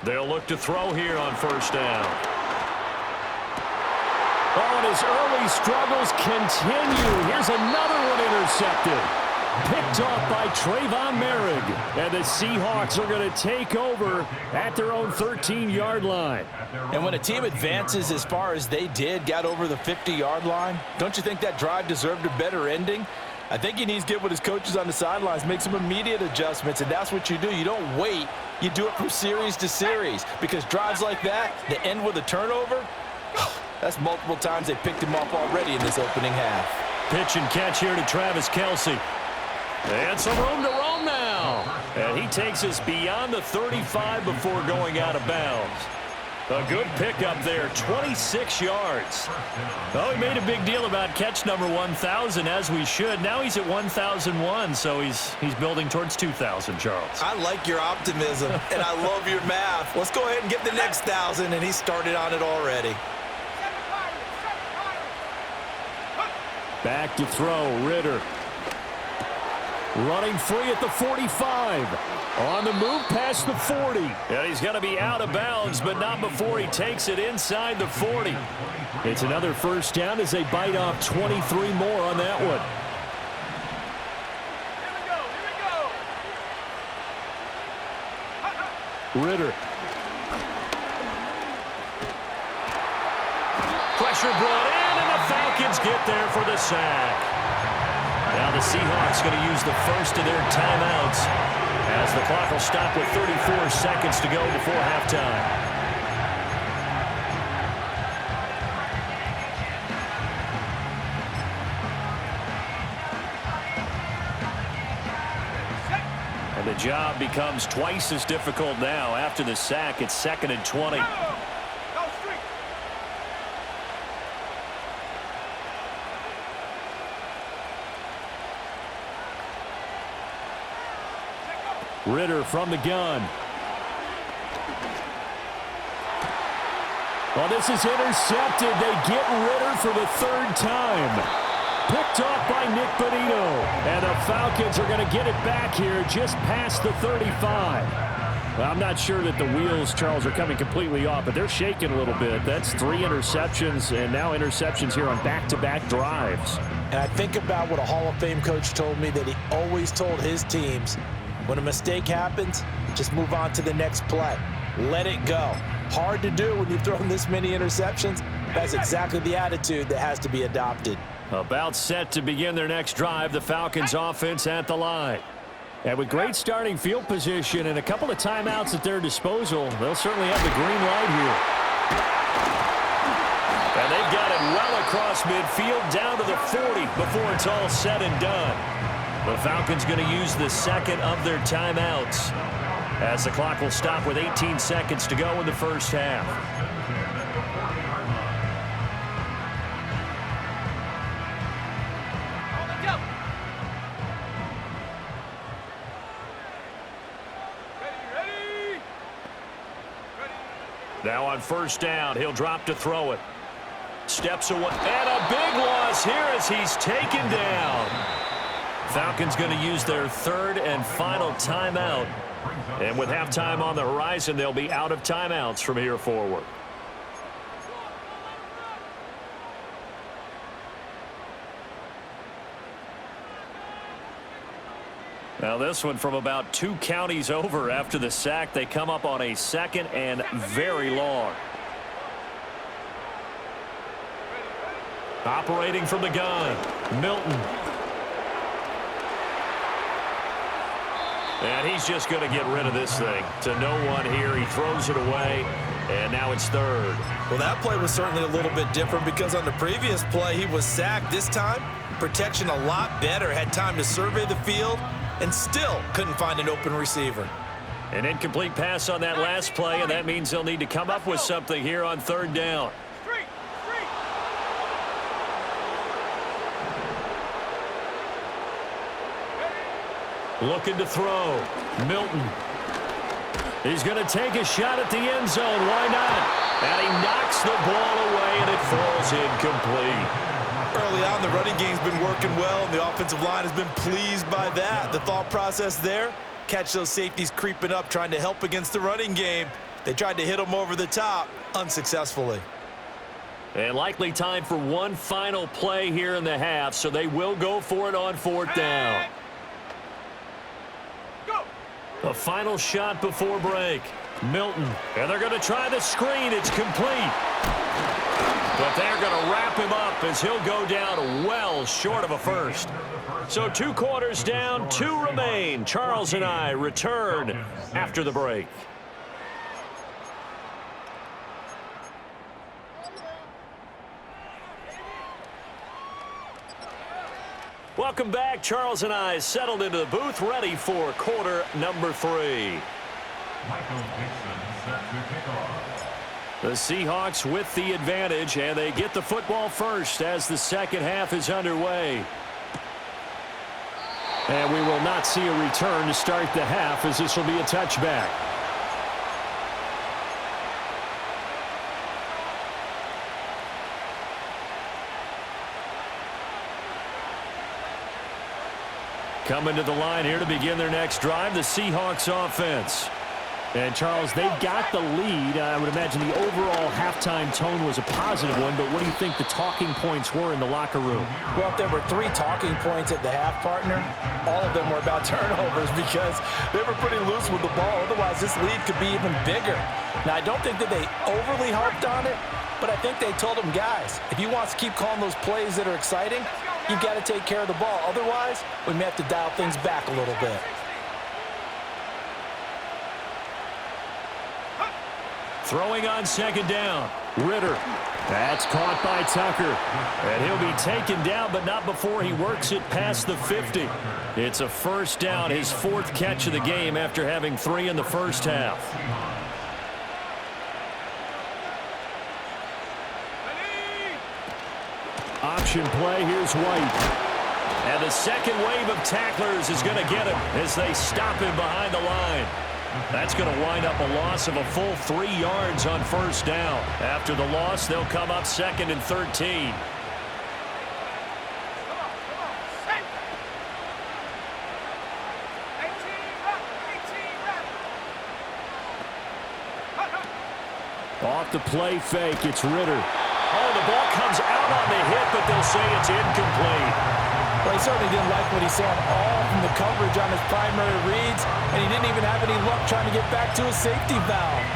They'll look to throw here on first down. Oh, and his early struggles continue. Here's another one intercepted. Picked off by Trayvon Merrick. And the Seahawks are going to take over at their own 13-yard line. And when a team advances as far as they did, got over the 50-yard line, don't you think that drive deserved a better ending? I think he needs to get with his coaches on the sidelines, make some immediate adjustments, and that's what you do. You don't wait. You do it from series to series, because drives like that end with a turnover, that's multiple times they picked him off already in this opening half. Pitch and catch here to Travis Kelce. And some room to roam now. And he takes us beyond the 35 before going out of bounds. A good pickup there, 26 yards. Oh, he made a big deal about catch number 1,000, as we should. Now he's at 1,001, so he's building towards 2,000, Charles. I like your optimism, and I love your math. Let's go ahead and get the next 1,000, and he started on it already. Back to throw, Ritter. Running free at the 45. On the move past the 40. And he's going to be out of bounds, but not before he takes it inside the 40. It's another first down as they bite off 23 more on that one. Ritter. Pressure brought in, and the Falcons get there for the sack. Now the Seahawks going to use the first of their timeouts as the clock will stop with 34 seconds to go before halftime. And the job becomes twice as difficult now. After the sack, it's 2nd and 20. Ritter from the gun. Well, this is intercepted. They get Ritter for the 3rd time. Picked off by Nick Bonito. And the Falcons are going to get it back here just past the 35. Well, I'm not sure that the wheels, Charles, are coming completely off, but they're shaking a little bit. That's 3 interceptions, and now interceptions here on back-to-back drives. And I think about what a Hall of Fame coach told me, that he always told his teams, when a mistake happens, just move on to the next play. Let it go. Hard to do when you've thrown this many interceptions. That's exactly the attitude that has to be adopted. About set to begin their next drive, the Falcons offense at the line. And with great starting field position and a couple of timeouts at their disposal, they'll certainly have the green light here. And they've got it well across midfield down to the 40 before it's all said and done. The Falcons going to use the second of their timeouts as the clock will stop with 18 seconds to go in the first half. Now on first down, he'll drop to throw it. Steps away, and a big loss here as he's taken down. Falcons going to use their 3rd and final timeout. And with halftime on the horizon, they'll be out of timeouts from here forward. Now this one from about 2 counties over after the sack. They come up on a 2nd and very long. Operating from the gun, Milton. And he's just going to get rid of this thing. To no one here. He throws it away, and now it's 3rd. Well, that play was certainly a little bit different because on the previous play, he was sacked. This time, protection a lot better. Had time to survey the field and still couldn't find an open receiver. An incomplete pass on that last play, and that means they'll need to come up with something here on 3rd down. Looking to throw. Milton. He's going to take a shot at the end zone. Why not? And he knocks the ball away, and it falls incomplete. Early on, the running game's been working well, and the offensive line has been pleased by that. The thought process there, catch those safeties creeping up, trying to help against the running game. They tried to hit him over the top unsuccessfully. And likely time for one final play here in the half, so they will go for it on 4th down. The final shot before break. Milton, and they're going to try the screen. It's complete. But they're going to wrap him up as he'll go down well short of a first. So 2 quarters down, 2 remain. Charles and I return after the break. Welcome back. Charles and I settled into the booth, ready for quarter number 3. The Seahawks with the advantage, and they get the football first as the second half is underway. And we will not see a return to start the half, as this will be a touchback. Coming to the line here to begin their next drive, the Seahawks offense. And, Charles, they've got the lead. I would imagine the overall halftime tone was a positive one, but what do you think the talking points were in the locker room? Well, if there were 3 talking points at the half, partner, all of them were about turnovers because they were pretty loose with the ball. Otherwise, this lead could be even bigger. Now, I don't think that they overly harped on it, but I think they told them, guys, if you want to keep calling those plays that are exciting, you've got to take care of the ball. Otherwise, we may have to dial things back a little bit. Throwing on 2nd down. Ritter. That's caught by Tucker. And he'll be taken down, but not before he works it past the 50. It's a 1st down, his 4th catch of the game after having 3 in the first half. Option play, here's White. And the second wave of tacklers is going to get him as they stop him behind the line. That's going to wind up a loss of a full 3 yards on 1st down. After the loss, they'll come up 2nd and 13. Off the play fake, it's Ritter. Oh, the ball comes out on the hit, but they'll say it's incomplete. Well, he certainly didn't like what he saw all from the coverage on his primary reads, and he didn't even have any luck trying to get back to his safety valve.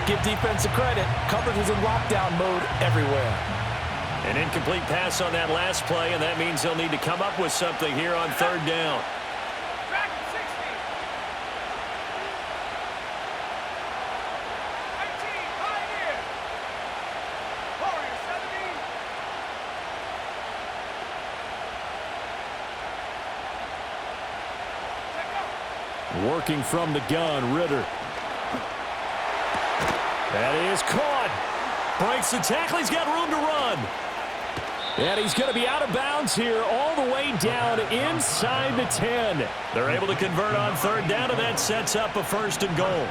Give defense a credit. Coverage was in lockdown mode everywhere. An incomplete pass on that last play, and that means they'll need to come up with something here on 3rd down. Working from the gun, Ritter. That is caught. Breaks the tackle. He's got room to run. And he's going to be out of bounds here all the way down inside the 10. They're able to convert on 3rd down, and that sets up a 1st and goal.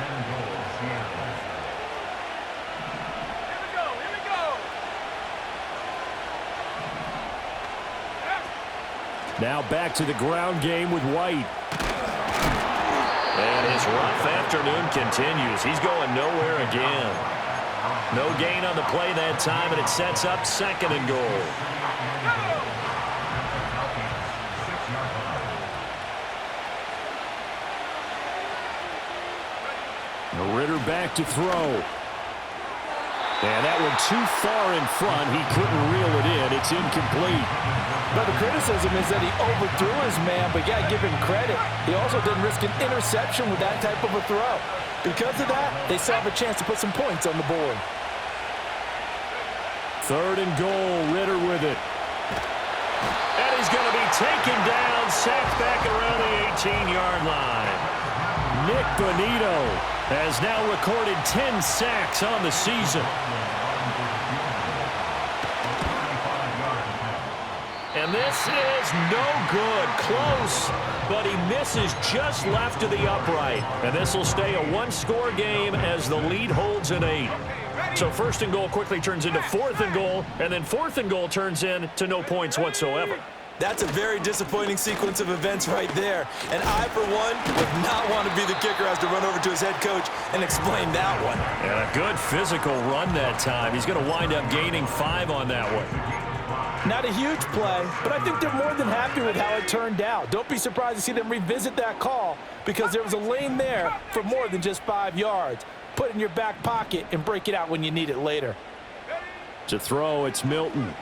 Now back to the ground game with White. And his rough afternoon continues. He's going nowhere again. No gain on the play that time, and it sets up 2nd and goal. Ritter back to throw. And that one too far in front. He couldn't reel it in. It's incomplete. But the criticism is that he overthrew his man, but yeah, give him credit. He also didn't risk an interception with that type of a throw. Because of that, they still have a chance to put some points on the board. 3rd and goal, Ritter with it. And he's going to be taken down, sacked back around the 18-yard line. Nick Bonito has now recorded 10 sacks on the season. And this is no good. Close, but he misses just left of the upright. And this will stay a 1-score game as the lead holds at 8. So 1st and goal quickly turns into 4th and goal, and then 4th and goal turns into no points whatsoever. That's a very disappointing sequence of events right there. And I, for one, would not want to be the kicker who has to run over to his head coach and explain that one. And a good physical run that time. He's going to wind up gaining 5 on that one. Not a huge play, but I think they're more than happy with how it turned out. Don't be surprised to see them revisit that call because there was a lane there for more than just 5 yards. Put it in your back pocket and break it out when you need it later. To throw, it's Milton.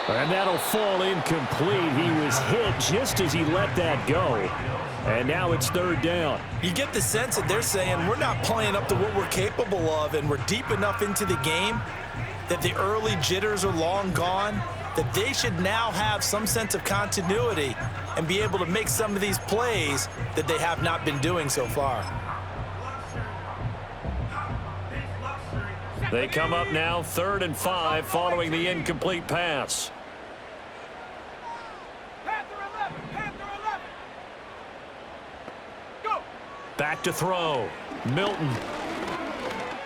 And that'll fall incomplete. He was hit just as he let that go. And now it's 3rd down. You get the sense that they're saying we're not playing up to what we're capable of, and we're deep enough into the game that the early jitters are long gone, that they should now have some sense of continuity and be able to make some of these plays that they have not been doing so far. They come up now 3rd and 5 following the incomplete pass. Back to throw. Milton.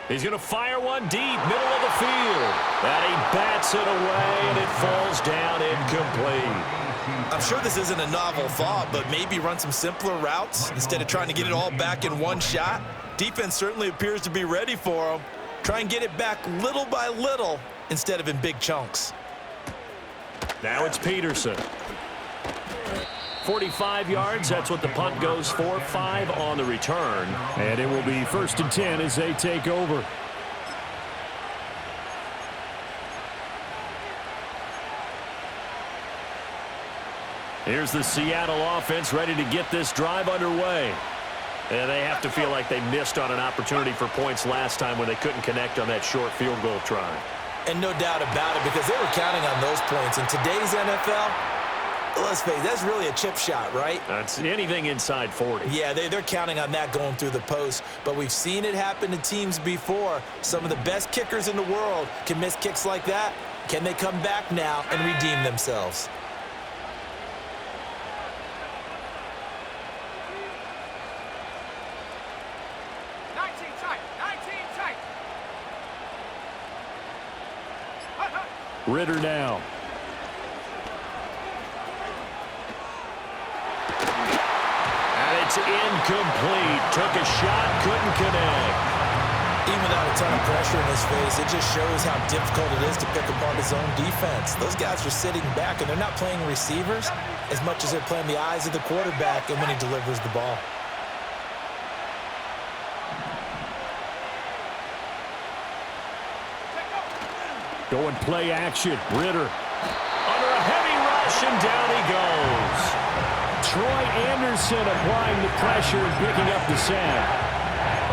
He's going to fire one deep, middle of the field. And he bats it away, and it falls down incomplete. I'm sure this isn't a novel thought, but maybe run some simpler routes instead of trying to get it all back in one shot. Defense certainly appears to be ready for him. Try and get it back little by little instead of in big chunks. Now it's Peterson. 45 yards, that's what the punt goes for. 5 on the return. And it will be 1st and 10 as they take over. Here's the Seattle offense ready to get this drive underway. And they have to feel like they missed on an opportunity for points last time when they couldn't connect on that short field goal try. And no doubt about it, because they were counting on those points. In today's NFL, let's face it, that's really a chip shot, right? That's anything inside 40. Yeah, they're counting on that going through the post. But we've seen it happen to teams before. Some of the best kickers in the world can miss kicks like that. Can they come back now and redeem themselves? Ritter now. And it's incomplete. Took a shot, couldn't connect. Even without a ton of pressure in his face, it just shows how difficult it is to pick apart his own defense. Those guys are sitting back, and they're not playing receivers as much as they're playing the eyes of the quarterback and when he delivers the ball. Going play action. Ritter under a heavy rush, and down he goes. Troy Anderson applying the pressure and picking up the sack.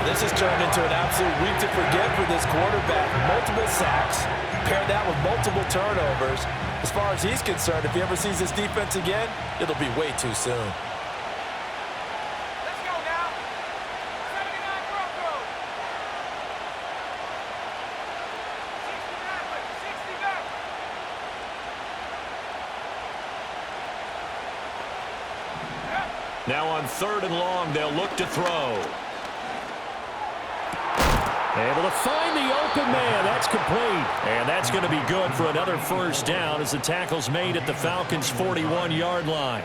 Well, this has turned into an absolute week to forget for this quarterback. Multiple sacks, pair that with multiple turnovers. As far as he's concerned, if he ever sees this defense again, it'll be way too soon. Now on 3rd and long, they'll look to throw. Able to find the open man. That's complete. And that's going to be good for another 1st down as the tackle's made at the Falcons' 41-yard line.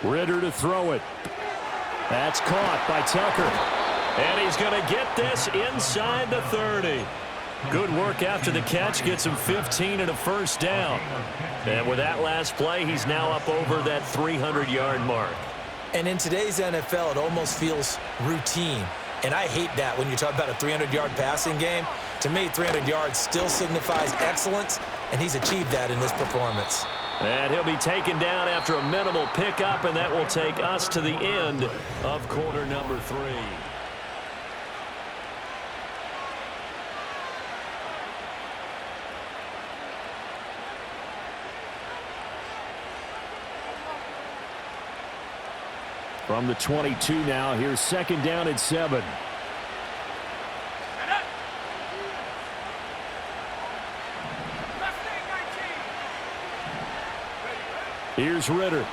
Ritter to throw it. That's caught by Tucker. And he's going to get this inside the 30. Good work after the catch. Gets him 15 and a 1st down. And with that last play, he's now up over that 300-yard mark. And in today's NFL, it almost feels routine. And I hate that when you talk about a 300-yard passing game. To me, 300 yards still signifies excellence, and he's achieved that in this performance. And he'll be taken down after a minimal pickup, and that will take us to the end of quarter number 3. From the 22 now, here's 2nd down and 7. Here's Ritter.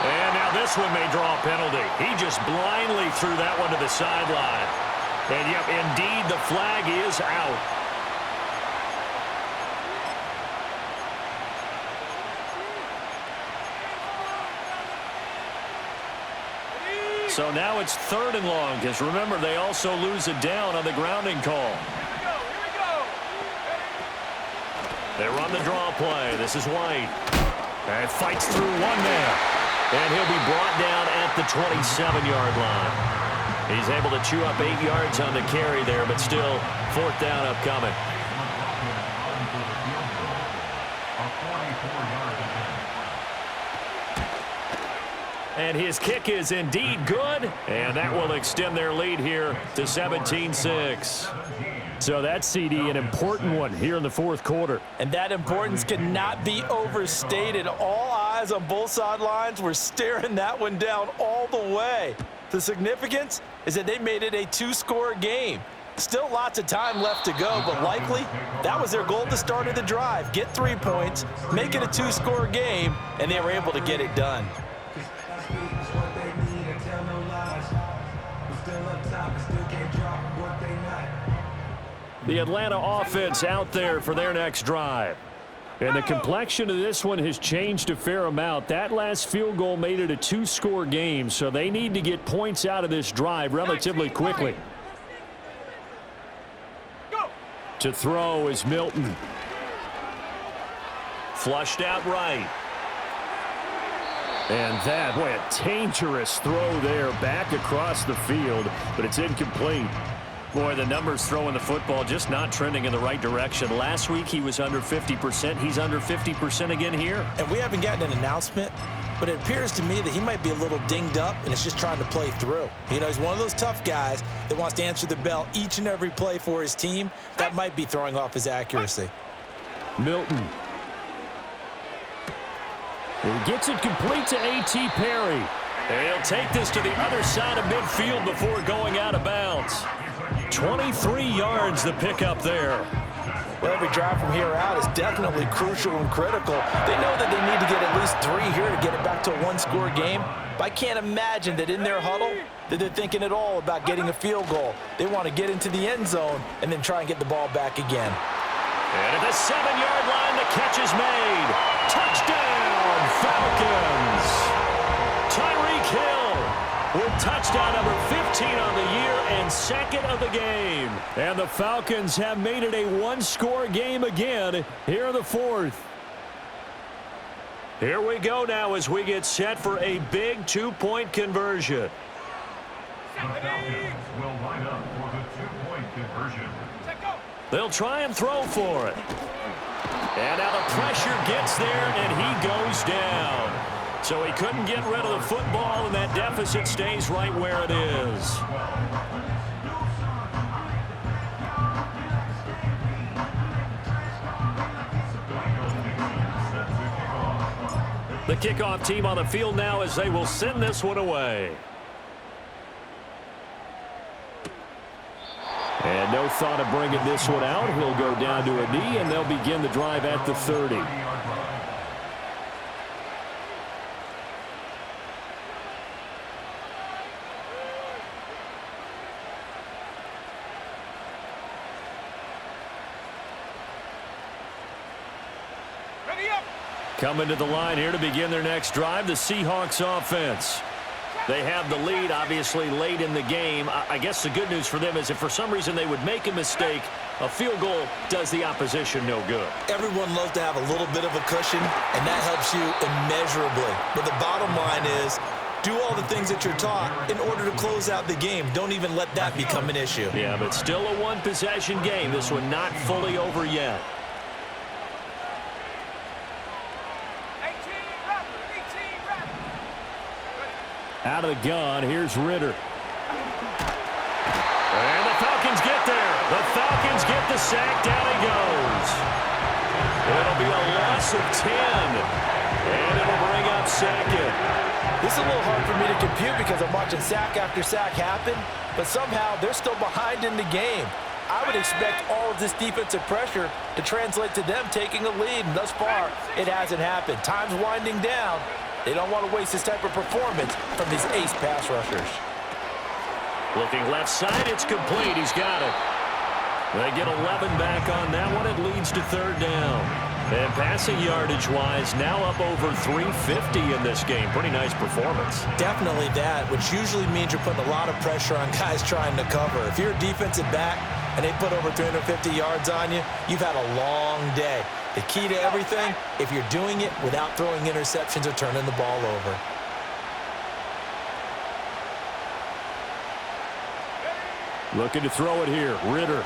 And now this one may draw a penalty. He just blindly threw that one to the sideline. And, yep, indeed, the flag is out. So now it's 3rd and long, because remember, they also lose it down on the grounding call. They run the draw play. This is White. And fights through one man. And he'll be brought down at the 27-yard line. He's able to chew up 8 yards on the carry there, but still 4th down upcoming. And his kick is indeed good, and that will extend their lead here to 17-6. So that's, CD, an important one here in the 4th quarter. And that importance cannot be overstated. All eyes on both sidelines were staring that one down all the way. The significance is that they made it a 2-score game. Still lots of time left to go, but likely that was their goal at the start of the drive. Get 3 points, make it a 2-score game, and they were able to get it done. The Atlanta offense out there for their next drive. And the complexion of this one has changed a fair amount. That last field goal made it a 2-score game, so they need to get points out of this drive relatively quickly. To throw is Milton. Flushed out right. And that, boy, a dangerous throw there back across the field, but it's incomplete. Boy, the numbers throwing the football just not trending in the right direction. Last week he was under 50%. He's under 50% again here. And we haven't gotten an announcement, but it appears to me that he might be a little dinged up and is just trying to play through. You know, he's one of those tough guys that wants to answer the bell each and every play for his team. That might be throwing off his accuracy. Milton. He gets it complete to A.T. Perry. And he'll take this to the other side of midfield before going out of bounds. 23 yards the pickup there. Well, every drive from here out is definitely crucial and critical. They know that they need to get at least 3 here to get it back to a 1-score game. But I can't imagine that in their huddle that they're thinking at all about getting a field goal. They want to get into the end zone and then try and get the ball back again. And at the 7-yard line, the catch is made. Touchdown, Falcons. Tyreek Hill with touchdown number 15 on the year and 2nd of the game. And the Falcons have made it a 1-score game again here in the 4th. Here we go now as we get set for a big 2-point conversion. The Falcons will line up for the 2-point conversion. They'll try and throw for it. And now the pressure gets there, and he goes down. So he couldn't get rid of the football, and that deficit stays right where it is. The kickoff team on the field now as they will send this one away. And no thought of bringing this one out. He'll go down to a knee, and they'll begin the drive at the 30. Coming to the line here to begin their next drive, the Seahawks offense. They have the lead, obviously, late in the game. I guess the good news for them is if for some reason they would make a mistake, a field goal does the opposition no good. Everyone loves to have a little bit of a cushion, and that helps you immeasurably. But the bottom line is, do all the things that you're taught in order to close out the game. Don't even let that become an issue. Yeah, but still a one-possession game. This one not fully over yet. Out of the gun, here's Ritter. And the Falcons get there. The Falcons get the sack. Down he goes. It'll be a loss of 10. And it'll bring up 2nd. This is a little hard for me to compute because I'm watching sack after sack happen, but somehow they're still behind in the game. I would expect all of this defensive pressure to translate to them taking a lead. And thus far, it hasn't happened. Time's winding down. They don't want to waste this type of performance from these ace pass rushers. Looking left side, it's complete. He's got it. They get 11 back on that one. It leads to third down. And passing yardage-wise, now up over 350 in this game. Pretty nice performance. Definitely that, which usually means you're putting a lot of pressure on guys trying to cover. If you're a defensive back and they put over 350 yards on you, you've had a long day. The key to everything, if you're doing it without throwing interceptions or turning the ball over. Looking to throw it here. Ritter.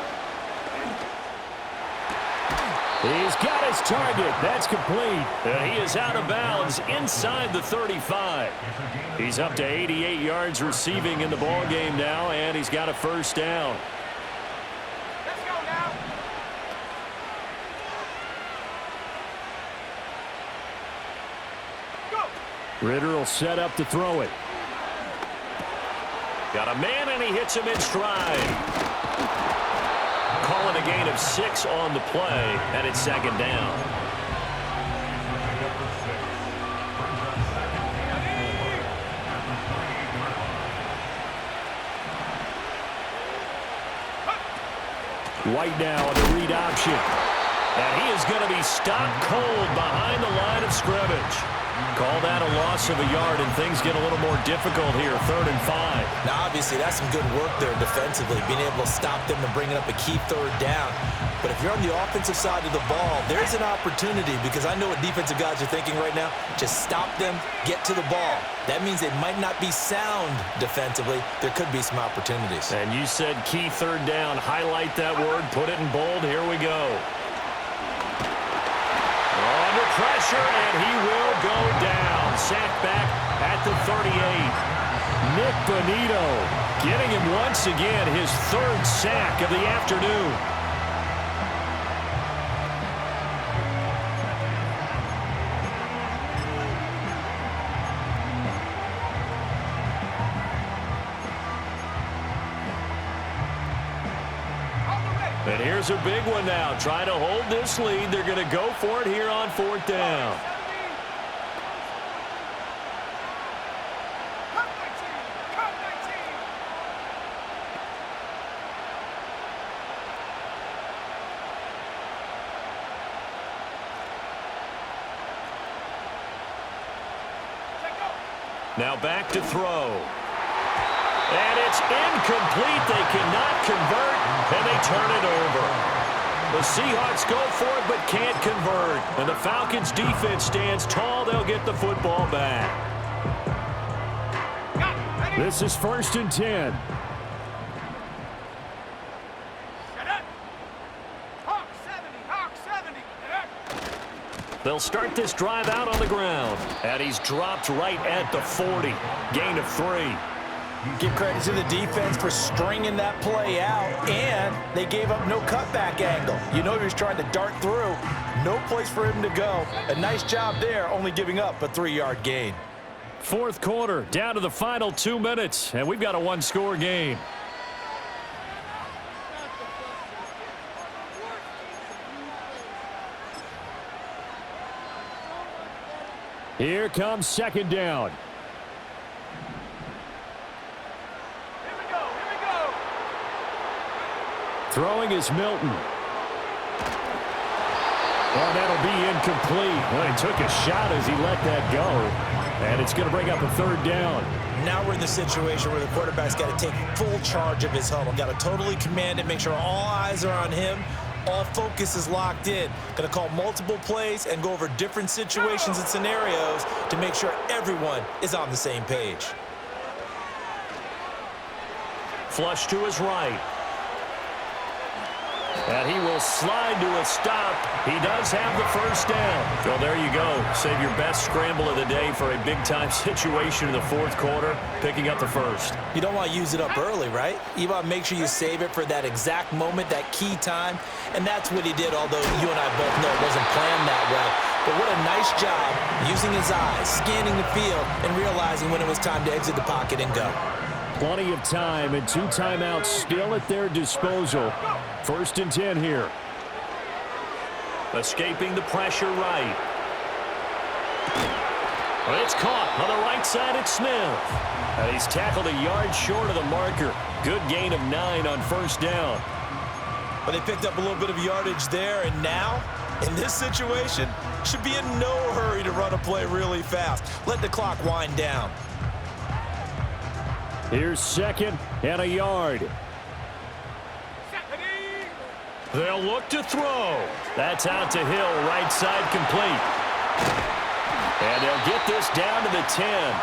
He's got his target. That's complete. And he is out of bounds inside the 35. He's up to 88 yards receiving in the ball game now, and he's got a first down. Let's go now. Go. Ritter will set up to throw it. Got a man, and he hits him in stride. Calling a gain of 6 on the play, and it's second down. White now on the read option. And he is going to be stopped cold behind the line of scrimmage. Call that a loss of a yard, and things get a little more difficult here, 3rd and 5. Now, obviously, that's some good work there defensively, being able to stop them and bringing up a key third down. But if you're on the offensive side of the ball, there's an opportunity, because I know what defensive guys are thinking right now. Just stop them, get to the ball. That means they might not be sound defensively. There could be some opportunities. And you said key third down. Highlight that word, put it in bold. Here we go. Under pressure, and he will go down. Sacked back at the 38. Nick Bonito getting him once again, his 3rd sack of the afternoon. And here's a big one now. Trying to hold this lead. They're going to go for it here on 4th down. Now back to throw. And it's incomplete. They cannot convert, and they turn it over. The Seahawks go for it but can't convert. And the Falcons' defense stands tall. They'll get the football back. This is 1st and 10. They'll start this drive out on the ground. And he's dropped right at the 40. Gain of 3. Give credit to the defense for stringing that play out, and they gave up no cutback angle. You know he was trying to dart through. No place for him to go. A nice job there, only giving up a 3-yard gain. 4th quarter, down to the final 2 minutes, and we've got a 1-score game. Here comes 2nd down. Throwing is Milton. Oh, that'll be incomplete. Well, he took a shot as he let that go. And it's going to bring up a 3rd down. Now we're in the situation where the quarterback's got to take full charge of his huddle. Got to totally command it, make sure all eyes are on him. All focus is locked in. Going to call multiple plays and go over different situations and scenarios to make sure everyone is on the same page. Flush to his right. And he will slide to a stop. He does have the first down. Well, there you go. Save your best scramble of the day for a big-time situation in the 4th quarter, picking up the first. You don't want to use it up early, right? You want to make sure you save it for that exact moment, that key time. And that's what he did, although you and I both know it wasn't planned that way. But what a nice job using his eyes, scanning the field, and realizing when it was time to exit the pocket and go. Plenty of time and 2 timeouts still at their disposal. 1st and 10 here. Escaping the pressure right. It's caught on the right side at Smith. And he's tackled a yard short of the marker. Good gain of 9 on 1st down. But they picked up a little bit of yardage there, and now, in this situation, should be in no hurry to run a play really fast. Let the clock wind down. Here's 2nd and a yard. They'll look to throw. That's out to Hill, right side complete. And they'll get this down to the 10.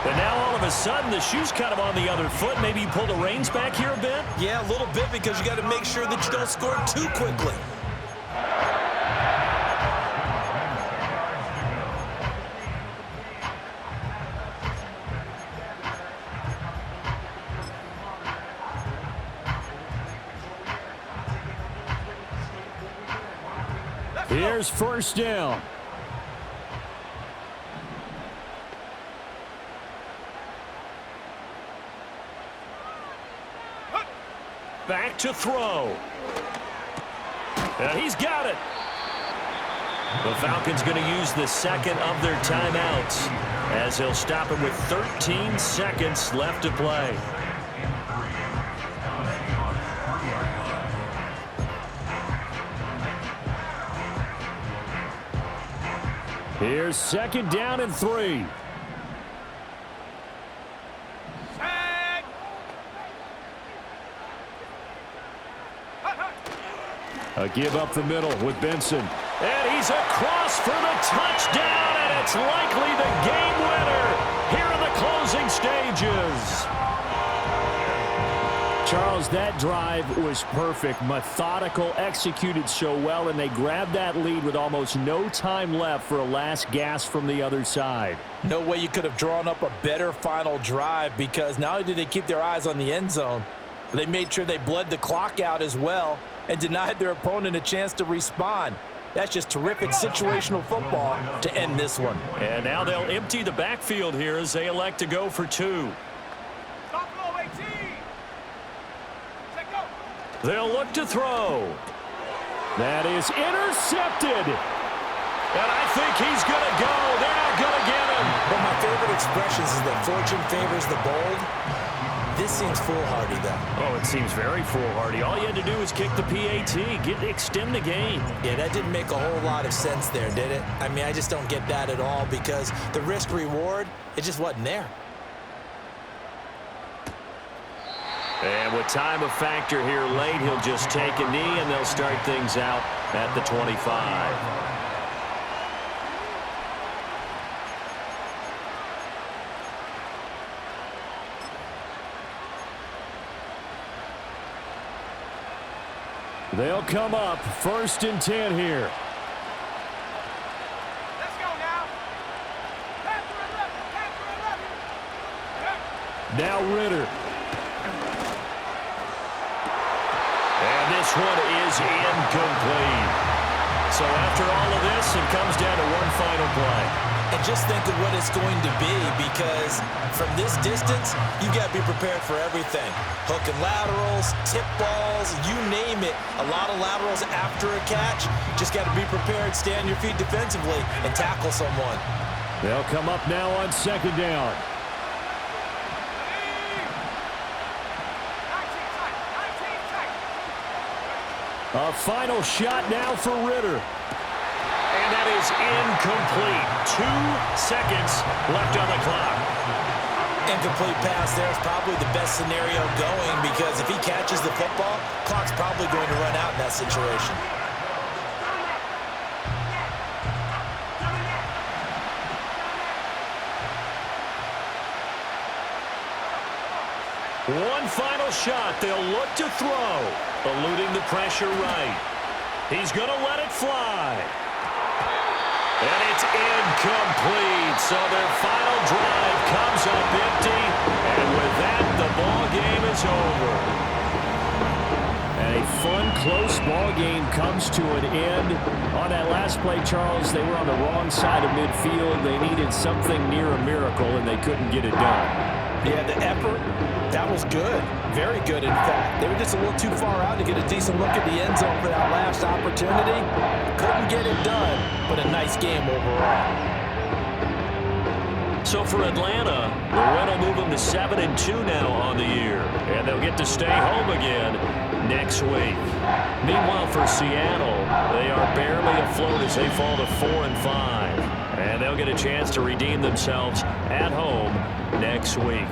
But now all of a sudden the shoe's kind of on the other foot. Maybe you pull the reins back here a bit? Yeah, a little bit, because you got to make sure that you don't score too quickly. Here's 1st down. Back to throw. And he's got it. The Falcons going to use the 2nd of their timeouts as he'll stop him with 13 seconds left to play. Here's 2nd down and 3. A give up the middle with Benson. And he's across for the touchdown, and it's likely the game winner here in the closing stages. Charles, that drive was perfect, methodical, executed so well, and they grabbed that lead with almost no time left for a last gasp from the other side. No way you could have drawn up a better final drive, because not only did they keep their eyes on the end zone, but they made sure they bled the clock out as well and denied their opponent a chance to respond. That's just terrific situational football to end this one. And now they'll empty the backfield here as they elect to go for 2. They'll look to throw. That is intercepted. And I think he's going to go. They're not going to get him. One of my favorite expressions is that fortune favors the bold. This seems foolhardy, though. Oh, it seems very foolhardy. All you had to do was kick the PAT, extend the game. Yeah, that didn't make a whole lot of sense there, did it? I mean, I just don't get that at all, because the risk-reward, it just wasn't there. And with time a factor here late, he'll just take a knee, and they'll start things out at the 25. They'll come up 1st and 10 here. Let's go now. Now Ritter. And this one is incomplete. So after all of this, it comes down to one final play. And just think of what it's going to be, because from this distance, you've got to be prepared for everything. Hook and laterals, tip balls, you name it. A lot of laterals after a catch. Just got to be prepared, stay on your feet defensively, and tackle someone. They'll come up now on 2nd down. A final shot now for Ritter. And that is incomplete. 2 seconds left on the clock. Incomplete pass there is probably the best scenario going, because if he catches the football, clock's probably going to run out in that situation. One final shot. They'll look to throw. Eluding the pressure right. He's going to let it fly. And it's incomplete. So their final drive comes up empty. And with that, the ball game is over. And a fun, close ball game comes to an end. On that last play, Charles, they were on the wrong side of midfield. They needed something near a miracle, and they couldn't get it done. Yeah, the effort, that was good. Very good, in fact. They were just a little too far out to get a decent look at the end zone for that last opportunity. Couldn't get it done, but a nice game overall. So for Atlanta, the win will move them to 7-2 now on the year. And they'll get to stay home again next week. Meanwhile, for Seattle, they are barely afloat as they fall to 4-5. And they'll get a chance to redeem themselves at home next week.